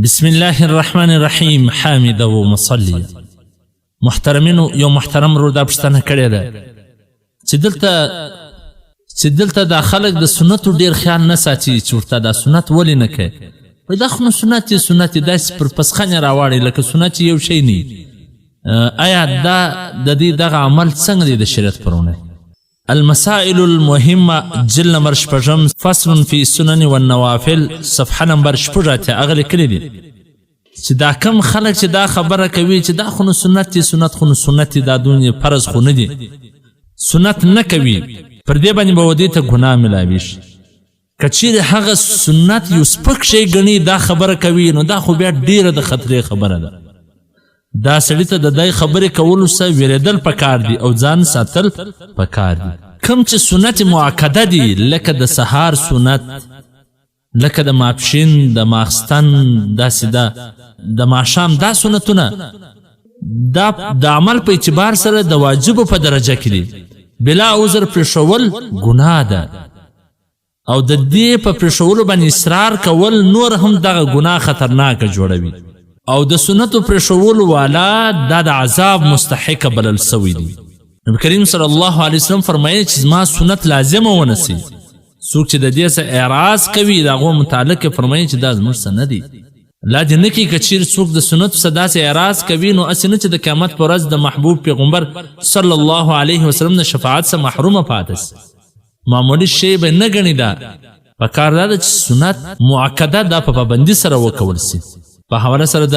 بسم الله الرحمن الرحیم حامد و مصلی. محترمینو یو محترم رو دا پوښتنه کړې ده چې دلته دا خلک د سنتو ډیر خیال نه ساتي چې ورته دا سنت ولې نه کوي. وایي دا خو نو سنت یې داسې پر پسخانې راواړئ لکه سنت یو شی نه. آیا دا د دې دغه عمل څنګه دی د شریعت پرونه؟ المسائل المهمه جل نمبر 6 فصل فی السنن والنوافل صفحه نمبر 6 هغه لیکلي دي چې دا کم خلک چې دا خبره کوي چې دا خو نو سنت دی، سنت خو نو سنت دی، دا دونې فرض خو نه دی، سنت نه کوي، پر دې باندې به ودې ته ګناه ملاوي شي. که چیرې هغه سنت یو سپک شی ګڼي دا خبره کوي نو دا خو بیا ډیره د خطرې خبره ده. دا سړي ته د دې خبرې کولو څخه ویرېدل پکار دي او ځان ساتل پکار دي. کوم چې سنت مؤکده دي لکه د سهار سنت، لکه د ماپښین، د ماخستن، داسې د ماښام، دا سنتونه دا د عمل په اعتبار سره د واجبو په درجه کې دي. بلا عذر پرېښول ګناه ده او د دې په پرېښولو باندې اصرار کول نور هم دغه ګناه خطرناکه جوړوي او د سنتو پرېښولو والا دا د عذاب مستحقه بلل سوی دی. نبی کریم صلی الله علیه وسلم فرمایي چې زما سنت لازمه ونسي. څوک چې د دې څخه اعراض کوي د هغو متعلق فرمایي چې دا زموږ څه نه دی. لا دې نه کوي که چیرې څوک د سنتو څخه داسې اعراض کوي نو هسې نه چې د قیامت په ورځ د محبوب پیغمبر صلی الله علیه وسلم د شفاعت څخه محرومه پاتې سي. معمولي شی به نه ګڼي. دا پکار دا ده چې سنت مؤکده دا په پابندي سره وکول سي. په حواله سره د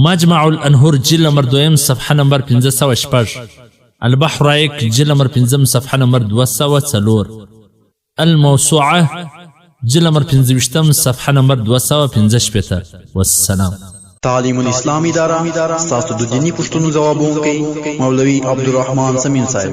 مجمع الانهور جلد نمبر 2 صفحه نمبر 506، البحر رایق جلد نمبر 5 صفحه نمبر 204، الموسوعه جلد نمبر 25 صفحه نمبر 265. والسلام. تعلیم الاسلام اداره ستاسو د دینی پوښتنو ځوابونه کوي. مولوي عبدالرحمن سمین صاحب.